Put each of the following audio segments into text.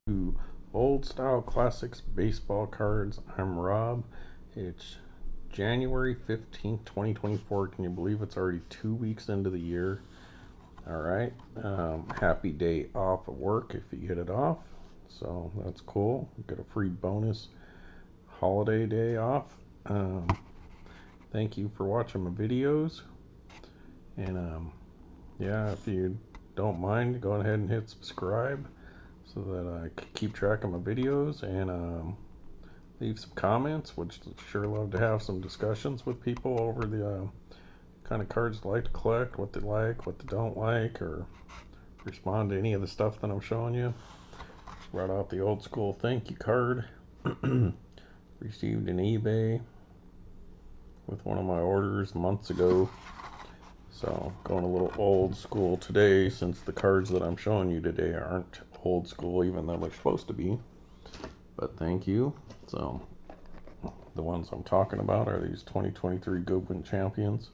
To Old Style Classics Baseball Cards. I'm Rob. It's January 15th, 2024. Can you believe it's already 2 weeks into the year? Alright. Happy day off of work if you get it off. So that's cool. Get a free bonus holiday day off. Thank you for watching my videos. And yeah, if you don't mind, go ahead and hit subscribe so that I can keep track of my videos, and leave some comments, which I'd sure love to have some discussions with people over the kind of cards they like to collect, what they like, what they don't like, or respond to any of the stuff that I'm showing you. Brought out the old school thank you card. Received an eBay with one of my orders months ago. So going a little old school today, since the cards that I'm showing you today aren't old school, even though they're supposed to be. But thank you. So the ones I'm talking about are these 2023 Goodwin Champions.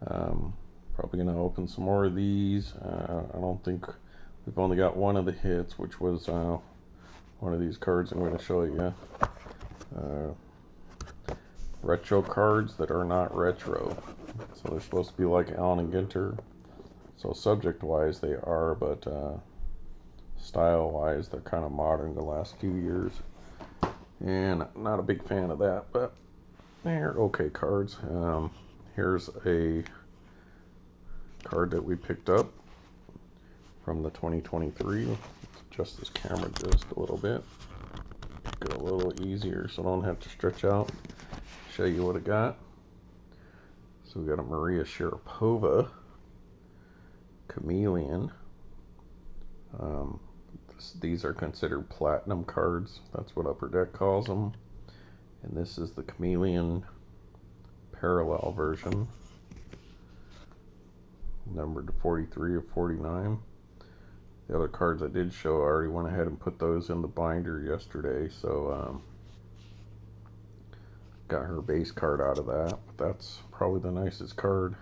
Probably going to open some more of these. I don't think we've only got one of the hits, which was one of these cards I'm going to show you. Retro cards that are not retro. So they're supposed to be like Allen and Ginter. So subject wise they are, but style wise they're kind of modern the last few years. And not a big fan of that, but they're okay cards. Here's a card that we picked up from the 2023. Let's adjust this camera just a little bit. Make it a little easier so I don't have to stretch out. Show you what I got. So we got a Maria Sharapova Chameleon. These are considered platinum cards. That's what Upper Deck calls them. And this is the Chameleon parallel version, numbered to 43 of 49. The other cards I did show, I already went ahead and put those in the binder yesterday, so got her base card out of that. But that's probably the nicest card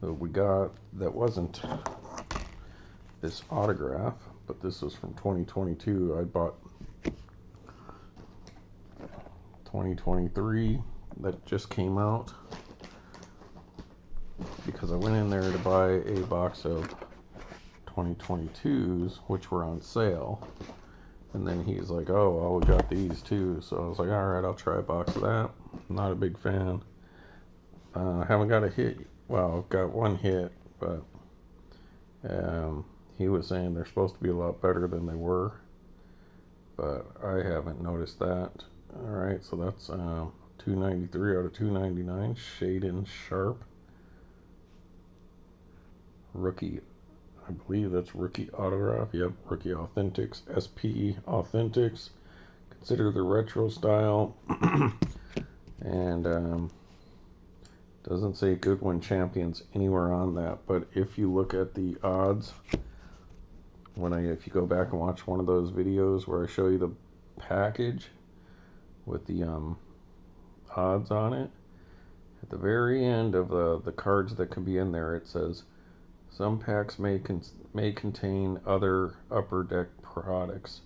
that we got. That wasn't this autograph, but this was from 2022. I bought 2023 that just came out because I went in there to buy a box of 2022s, which were on sale. And then he's like, oh, well, we got these too. So I was like, alright, I'll try a box of that. Not a big fan. I haven't got a hit. Well, I've got one hit, but he was saying they're supposed to be a lot better than they were. But I haven't noticed that. Alright, so that's 293 out of 299. Shaden Sharp. Rookie, I believe that's rookie autograph. Yep, rookie authentics, SP authentics. Consider the retro style. And doesn't say Goodwin Champions anywhere on that, but if you look at the odds, if you go back and watch one of those videos where I show you the package with the odds on it, at the very end of the cards that can be in there, it says some packs may contain other Upper Deck products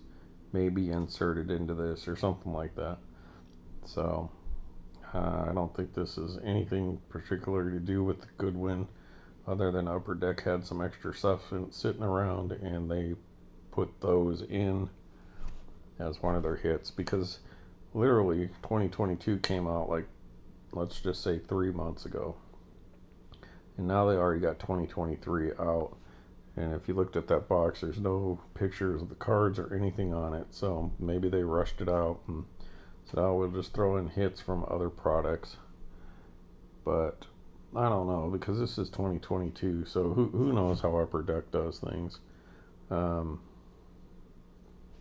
may be inserted into this, or something like that. So I don't think this is anything particular to do with the Goodwin, other than Upper Deck had some extra stuff sitting around and they put those in as one of their hits, because literally 2022 came out, like, let's just say 3 months ago, and now they already got 2023 out. And if you looked at that box, there's no pictures of the cards or anything on it, so maybe they rushed it out and said, oh, we'll just throw in hits from other products. But I don't know, because this is 2022, so who knows how Upper Deck does things. So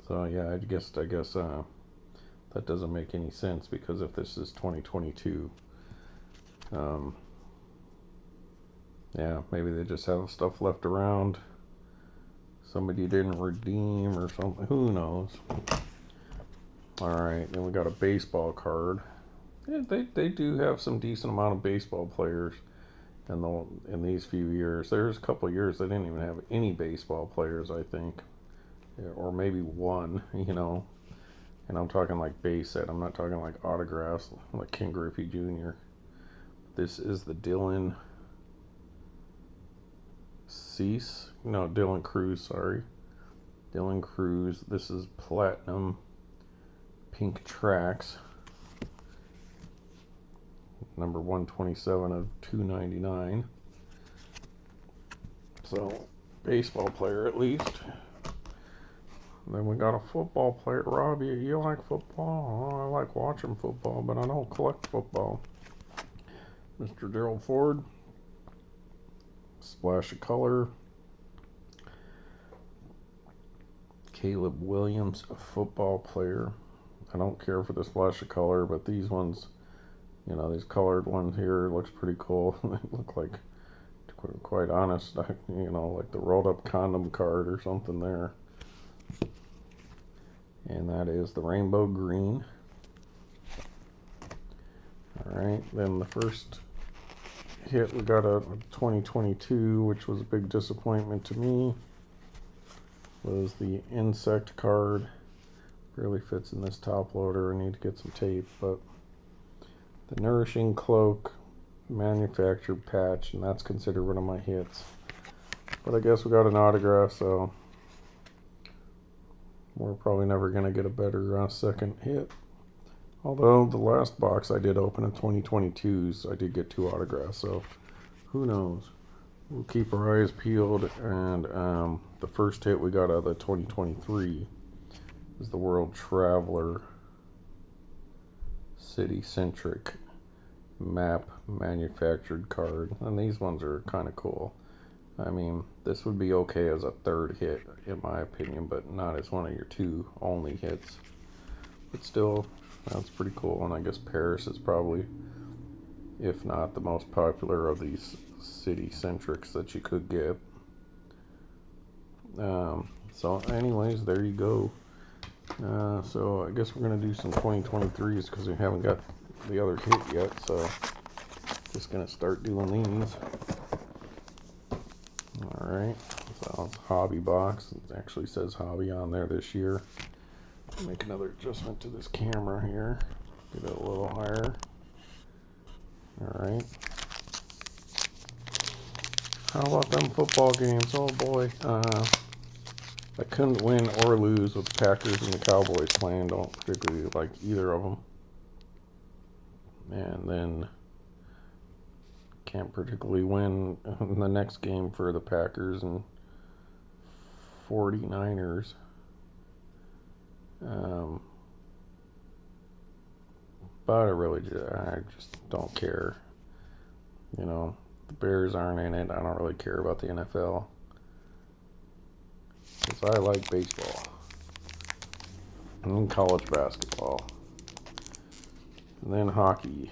yeah, I guess that doesn't make any sense, because if this is 2022, yeah, maybe they just have stuff left around somebody didn't redeem or something. Who knows? Alright, then we got a baseball card. Yeah, they do have some decent amount of baseball players in these few years. There's a couple of years they didn't even have any baseball players, I think. or maybe one, you know. And I'm talking like base set. I'm not talking like autographs like King Griffey Jr. This is the Dylan Cruz, sorry. Dylan Cruz. This is Platinum Pink Tracks. Number 127 of 299. So, baseball player at least. And then we got a football player. Robbie, you like football? Oh, I like watching football, but I don't collect football. Mr. Gerald Ford. Splash of color. Caleb Williams, a football player. I don't care for the splash of color, but these ones, you know, these colored ones here looks pretty cool. They look like, to be quite honest, you know, like the rolled up condom card or something there. And that is the rainbow green. Alright, then the first hit, we got a 2022, which was a big disappointment to me, was the insect card. Barely fits in this top loader. I need to get some tape, but the Nourishing Cloak manufactured patch, and that's considered one of my hits. But I guess we got an autograph, so we're probably never going to get a better second hit. Although the last box I did open in 2022, so I did get 2 autographs, so who knows. We'll keep our eyes peeled, and the first hit we got out of the 2023 is the World Traveler City-Centric Map Manufactured card, and these ones are kind of cool. I mean, this would be okay as a third hit, in my opinion, but not as one of your 2 only hits. But still, that's pretty cool, and I guess Paris is probably, if not the most popular of these city-centrics that you could get. So anyways, there you go. So I guess we're going to do some 2023s because we haven't got the other hit yet, so just going to start doing these. Alright, so it's hobby box. It actually says hobby on there this year. Make another adjustment to this camera here. Get it a little higher. Alright. How about them football games? Oh boy. I couldn't win or lose with the Packers and the Cowboys playing. Don't particularly like either of them. And then can't particularly win in the next game for the Packers and 49ers. But I just don't care. You know, the Bears aren't in it. I don't really care about the NFL. Because I like baseball. And college basketball. And then hockey.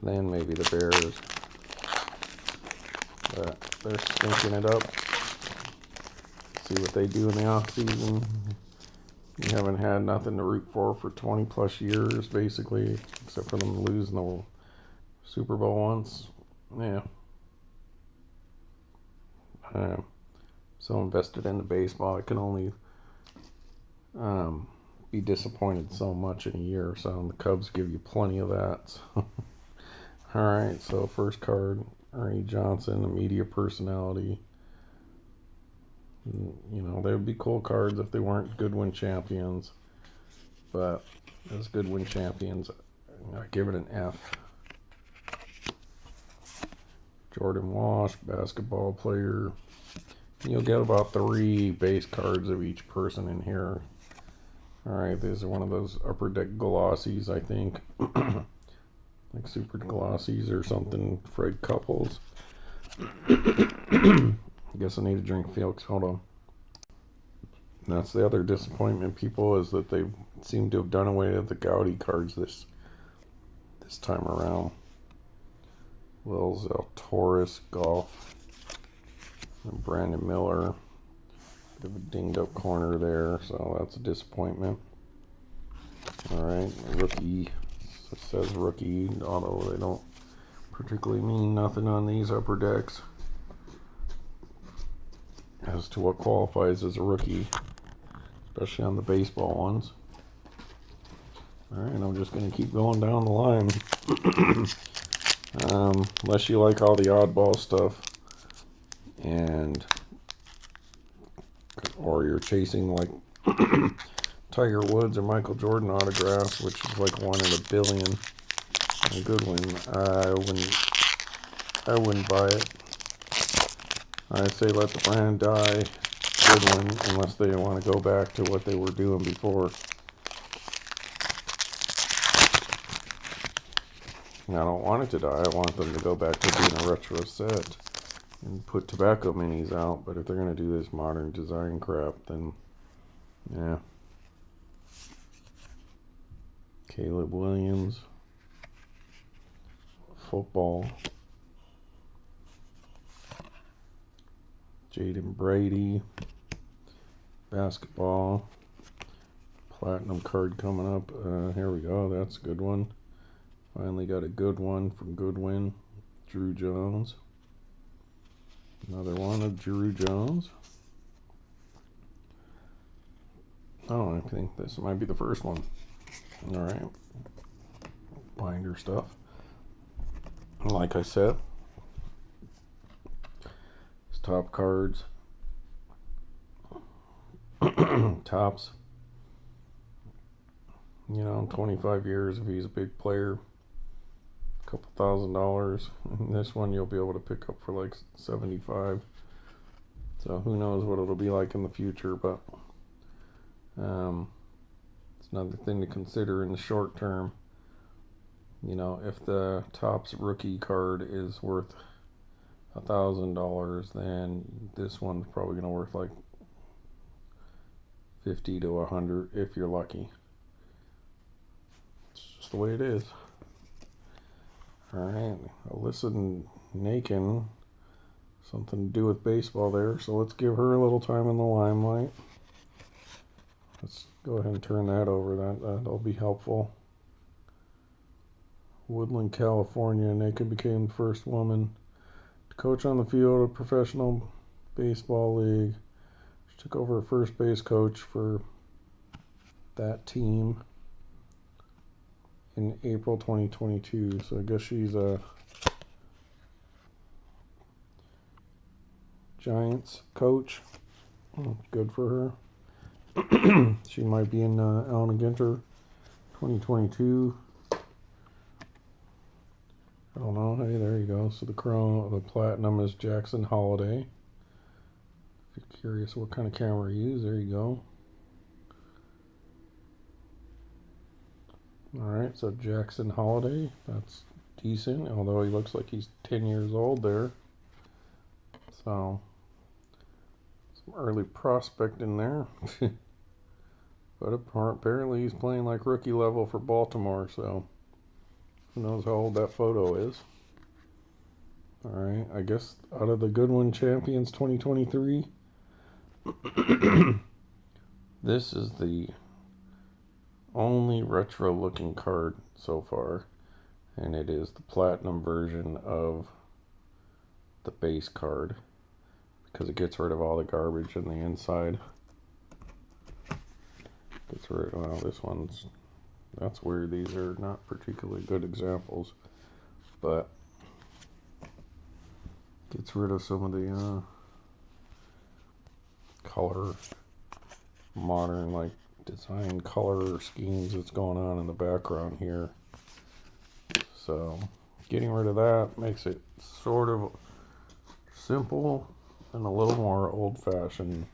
And then maybe the Bears. But they're stinking it up. See what they do in the off season. You haven't had nothing to root for 20 plus years, basically, except for them losing the Super Bowl once. Yeah. I'm so invested in the baseball, I can only be disappointed so much in a year or so, and the Cubs give you plenty of that. So. Alright, so first card, Ernie Johnson, a media personality. You know, they would be cool cards if they weren't Goodwin Champions. But as Goodwin Champions, I give it an F. Jordan Walsh, basketball player. You'll get about 3 base cards of each person in here. Alright, these are one of those upper deck glossies, I think. Like super glossies or something. Fred Couples. I guess I need to drink Felix. Hold on. And that's the other disappointment, people, is that they seem to have done away with the Gaudy cards this time around. Will Zalatoris, golf, and Brandon Miller. Bit of a dinged up corner there, so that's a disappointment. Alright, rookie. It says rookie, although they don't particularly mean nothing on these upper decks. as to what qualifies as a rookie, especially on the baseball ones. Alright, I'm just going to keep going down the line. Unless you like all the oddball stuff, or you're chasing like Tiger Woods or Michael Jordan autographs, which is like 1 in a billion on Goodwin, I wouldn't buy it. I'd say let the brand die, Goodwin, unless they want to go back to what they were doing before. I don't want it to die. I want them to go back to being a retro set and put tobacco minis out. But if they're going to do this modern design crap, then yeah. Caleb Williams. Football. Jaden Brady. Basketball. Platinum card coming up. Here we go. That's a good one. Finally got a good one from Goodwin. Druw Jones. Another one of Druw Jones. Oh, I think this might be the first one. Alright. Binder stuff. Like I said, it's top cards. Tops. 25 years if he's a big player. Couple $1,000. This one you'll be able to pick up for like 75. So who knows what it'll be like in the future, but it's another thing to consider in the short term. If the Topps rookie card is worth $1,000, then this one's probably going to worth like 50 to 100 if you're lucky. It's just the way it is. Alright, Alyssa Nakin, something to do with baseball there, so let's give her a little time in the limelight. Let's go ahead and turn that over, that'll be helpful. Woodland, California, Nakin became the first woman to coach on the field of a professional baseball league. She took over first base coach for that team in April 2022, so I guess she's a Giants coach. Good for her. She might be in Allen Ginter 2022. I don't know. Hey, there you go. So the platinum is Jackson Holliday. If you're curious what kind of camera you use, there you go. Alright, so Jackson Holliday, that's decent, although he looks like he's 10 years old there. So, some early prospect in there. But apparently he's playing like rookie level for Baltimore, so who knows how old that photo is. Alright, I guess out of the Goodwin Champions 2023, this is the only retro looking card so far, and it is the platinum version of the base card because it gets rid of all the garbage in the inside. Well, this one's, that's weird. These are not particularly good examples, but gets rid of some of the color, modern like design color schemes that's going on in the background here. So getting rid of that makes it sort of simple and a little more old-fashioned,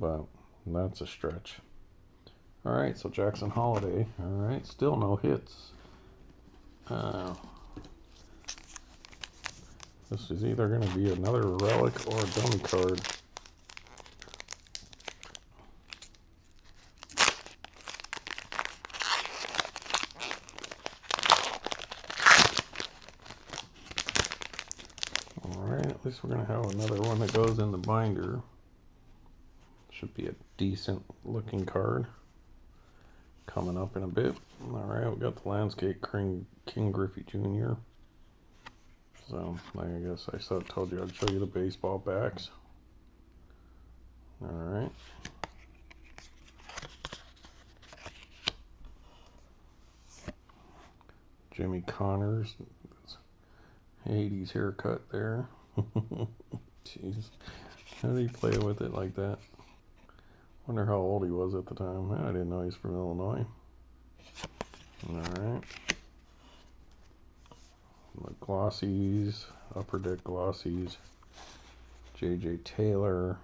but that's a stretch. Alright, so Jackson Holliday. Alright, still no hits. This is either going to be another relic or a dummy card. At least we're going to have another one that goes in the binder. Should be a decent looking card coming up in a bit. Alright, we got the Landscape King Griffey Jr. So I guess I told you I'd show you the baseball backs. All right. Jimmy Connors, 80s haircut there. Jeez, how did he play with it like that? Wonder how old he was at the time. I didn't know he's from Illinois. All right. The glossies, upper deck glossies. J.J. Taylor.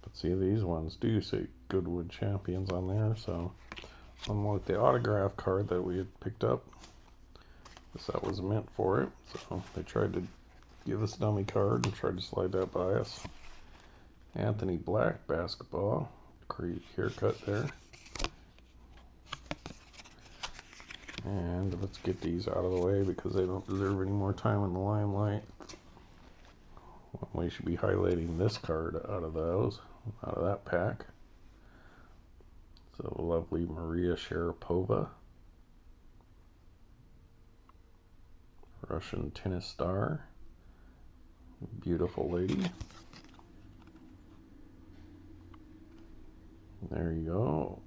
But see, these ones do say Goodwin Champions on there, so unlike the autograph card that we had picked up, that was meant for it. So they tried to give us a dummy card and tried to slide that by us. Anthony Black basketball, great haircut there. And let's get these out of the way because they don't deserve any more time in the limelight. We should be highlighting this card out of that pack. So lovely Maria Sharapova, Russian tennis star, beautiful lady. There you go.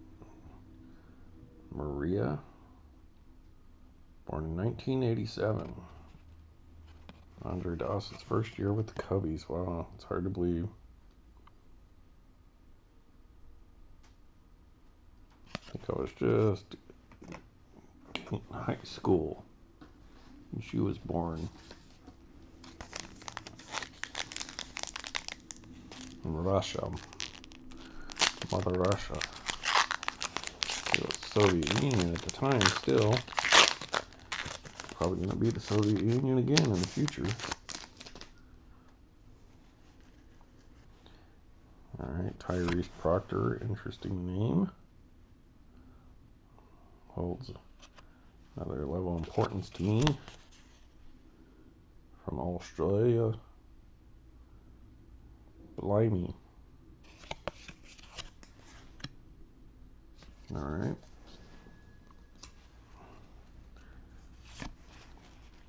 Maria, born in 1987. Andre Dawson's first year with the Cubbies. Wow, it's hard to believe. I think I was just in high school when she was born. In Russia. Mother Russia. It was Soviet Union at the time still. Probably going to be the Soviet Union again in the future. Alright, Tyrese Proctor, interesting name. Holds another level of importance to me. From Australia. Blimey. Alright.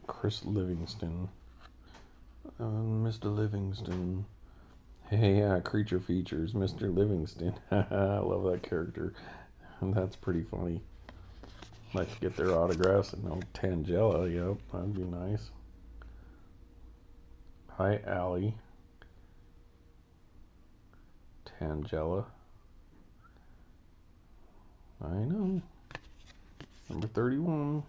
Chris Livingston. Mr. Livingston. Hey, yeah, creature features, Mr. Livingston. I love that character. And that's pretty funny. Like to get their autographs and no Tangela. Yep, that'd be nice. Hi, Allie. Tangela. I know. Number 31.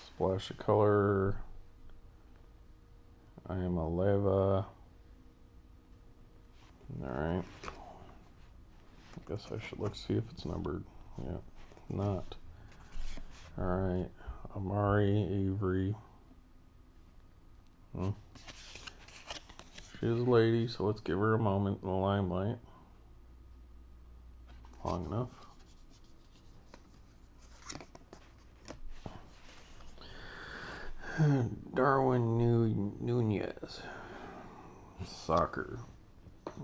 Splash of color. I am a leva. Alright. I guess I should look see if it's numbered. Yeah, not. Alright. Amari Avery. She's a lady, so let's give her a moment in the limelight. Long enough. Darwin Nunez. Soccer.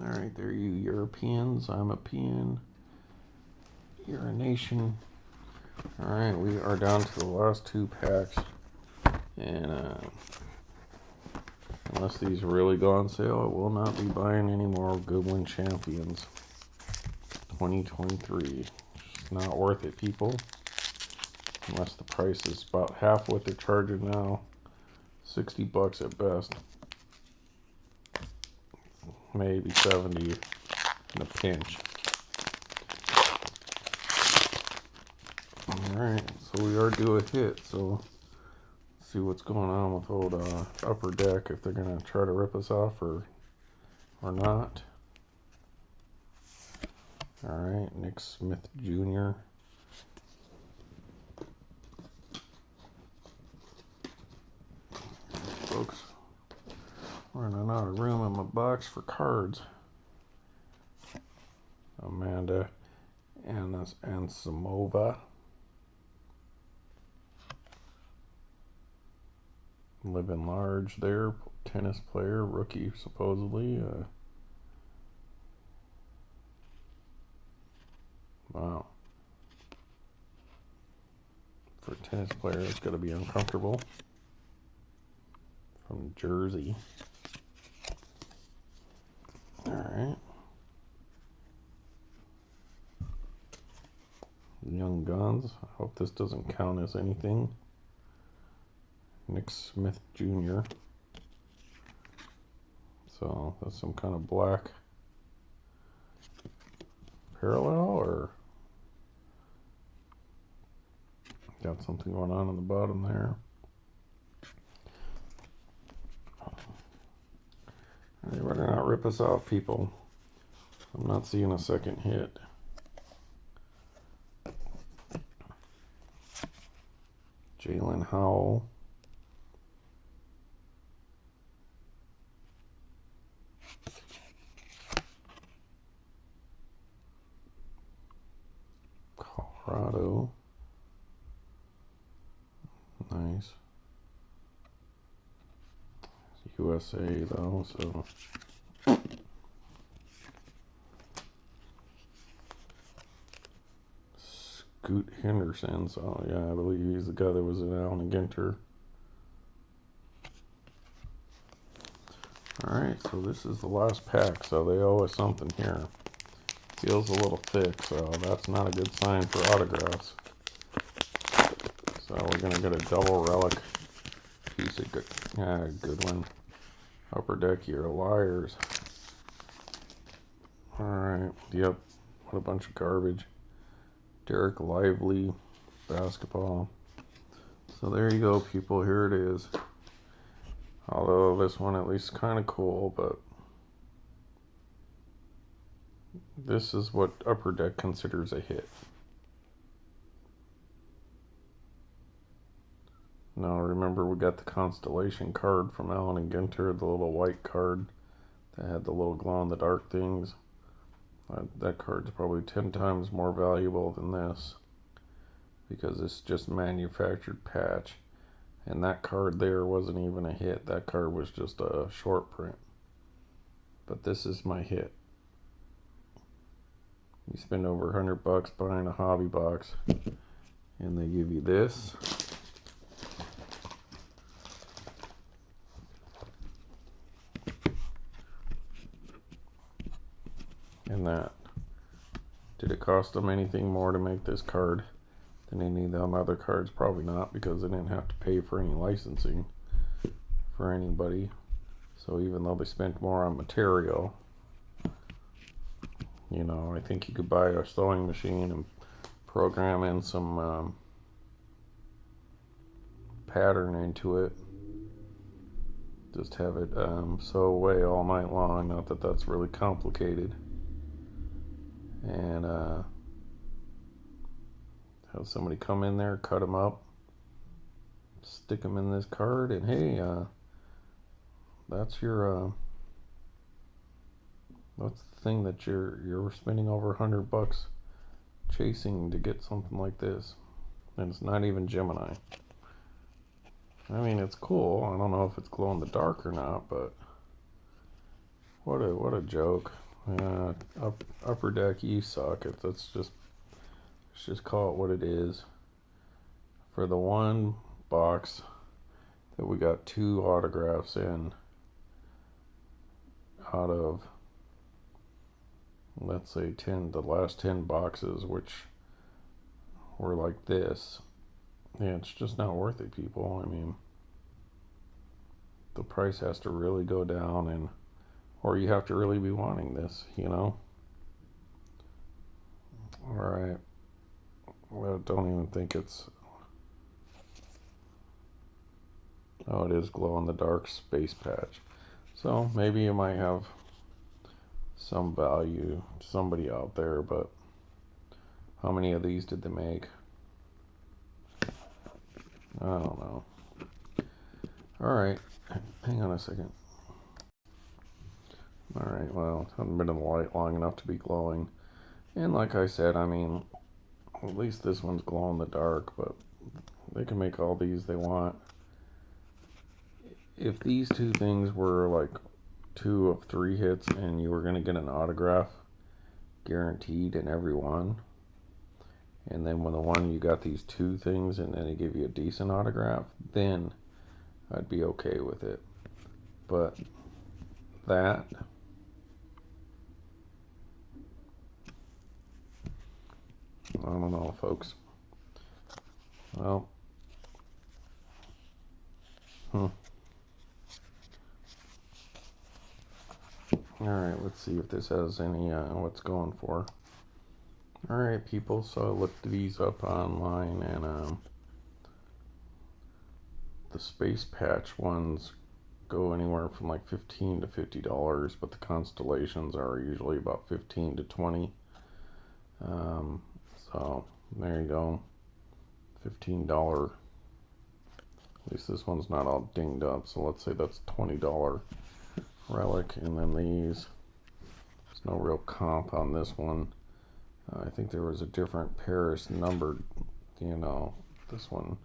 Alright, there you Europeans. I'm a peon. You're a nation. Alright, we are down to the last two packs. And unless these really go on sale, I will not be buying any more Goodwin Champions 2023. It's not worth it, people. Unless the price is about half what they're charging now. $60 at best. Maybe 70 in a pinch. Alright, so we are due a hit, so let's see what's going on with old Upper Deck, if they're going to try to rip us off or not. Alright, Nick Smith Jr. Folks, running out of room in my box for cards. Amanda Anisimova. Living large there, tennis player, rookie supposedly. Wow. For a tennis player, it's got to be uncomfortable. From Jersey. Alright. Young Guns. I hope this doesn't count as anything. Nick Smith Jr. So that's some kind of black parallel, or got something going on the bottom there. They better not rip us off, people. I'm not seeing a second hit. Jalen Howell. Colorado. Nice. USA though, so Scoot Henderson, so yeah, I believe he's the guy that was in Allen Ginter. Alright, so this is the last pack, so they owe us something here. Feels a little thick, so that's not a good sign for autographs. So we're going to get a double relic piece of Goodwin. Upper Deck, you're liars. Alright, yep, what a bunch of garbage. Derek Lively, basketball. So there you go, people, here it is. Although this one at least kind of cool, but this is what Upper Deck considers a hit. Now remember, we got the Constellation card from Allen Ginter, the little white card that had the little glow-in-the-dark things. That card's probably 10 times more valuable than this, because it's just manufactured patch. And that card there wasn't even a hit. That card was just a short print. But this is my hit. You spend over $100 buying a hobby box, and they give you this. And that. Did it cost them anything more to make this card than any of them other cards? Probably not, because they didn't have to pay for any licensing for anybody. So even though they spent more on material, you know, I think you could buy a sewing machine and program in some pattern into it. Just have it sew away all night long. Not that that's really complicated. And have somebody come in there, cut them up, stick them in this card, and hey, that's your that's the thing that you're spending over $100 chasing to get something like this, and it's not even Gemini. I mean, it's cool. I don't know if it's glow in the dark or not, but what a joke. Upper Deck, you suck. Let's just call it what it is. For the one box that we got 2 autographs in out of, let's say, the last 10 boxes, which were like this, yeah, it's just not worth it, people. I mean, the price has to really go down, and or you have to really be wanting this, you know. Alright, well, don't even think it's, oh, it is glow in the dark space patch. So maybe you might have some value to somebody out there, but how many of these did they make? I don't know. Alright, hang on a second. Alright, well, it hasn't been in the light long enough to be glowing. And like I said, I mean, at least this one's glow in the dark, but they can make all these they want. If these 2 things were like 2 of 3 hits and you were going to get an autograph guaranteed in every one, and then when the one you got these two things and then they give you a decent autograph, then I'd be okay with it. But that, I don't know, folks. Well, Alright, let's see if this has any, what's going for. Alright, people, so I looked these up online, and the space patch ones go anywhere from like $15 to $50, but the constellations are usually about 15 to 20. So there you go, $15. At least this one's not all dinged up, so let's say that's $20 relic. And then these, there's no real comp on this one. I think there was a different Paris numbered, you know, this one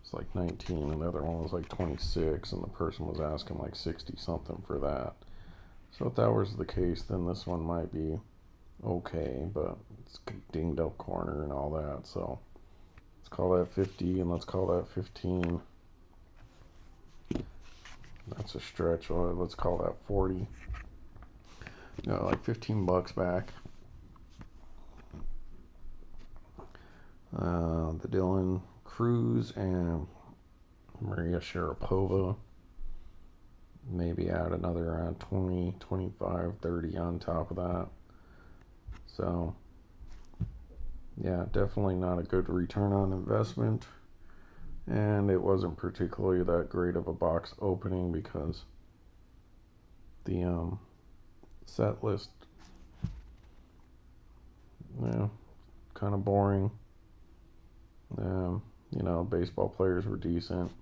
it's like 19 and the other one was like 26, and the person was asking like 60 something for that. So if that was the case, then this one might be okay, but it's dinged up corner and all that, so let's call that 50 and let's call that 15. That's a stretch. Let's call that 40. Like $15 back. The Dylan Cruz and Maria Sharapova. Maybe add another 20, 25, 30 on top of that. So, yeah, definitely not a good return on investment. And it wasn't particularly that great of a box opening because the set list, yeah, kind of boring. You know, baseball players were decent.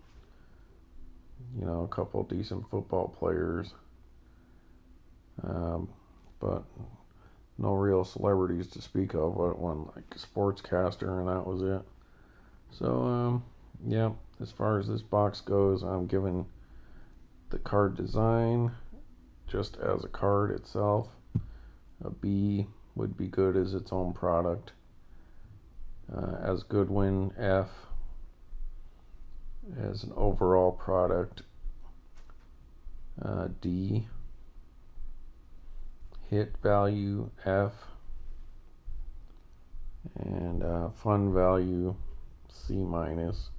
You know, a couple decent football players. But no real celebrities to speak of. One like a sportscaster, and that was it. So, yeah, as far as this box goes, I'm giving the card design, just as a card itself, a B. Would be good as its own product. As Goodwin, F. As an overall product, D. Hit value, F. And fun value, C minus.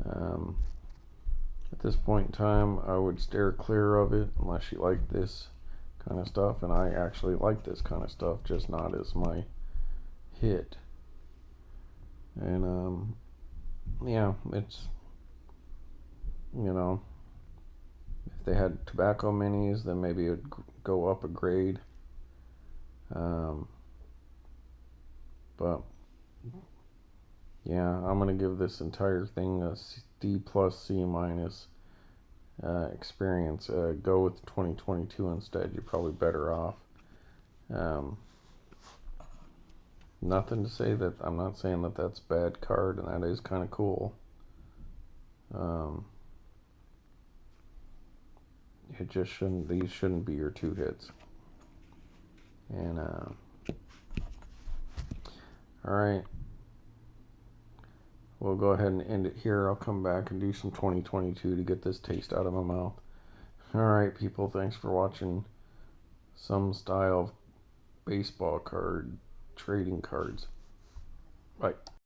At this point in time, I would steer clear of it unless you like this kind of stuff, and I actually like this kind of stuff, just not as my hit. And yeah, it's, you know, if they had tobacco minis, then maybe it would go up a grade. But yeah, I'm gonna give this entire thing a D plus C minus experience. Go with 2022 instead. You're probably better off. Nothing to say that I'm not saying that that's a bad card, and that is kind of cool. It just shouldn't. These shouldn't be your two hits. And all right. We'll go ahead and end it here. I'll come back and do some 2022 to get this taste out of my mouth. Alright, people, thanks for watching some style of baseball card trading cards. Bye.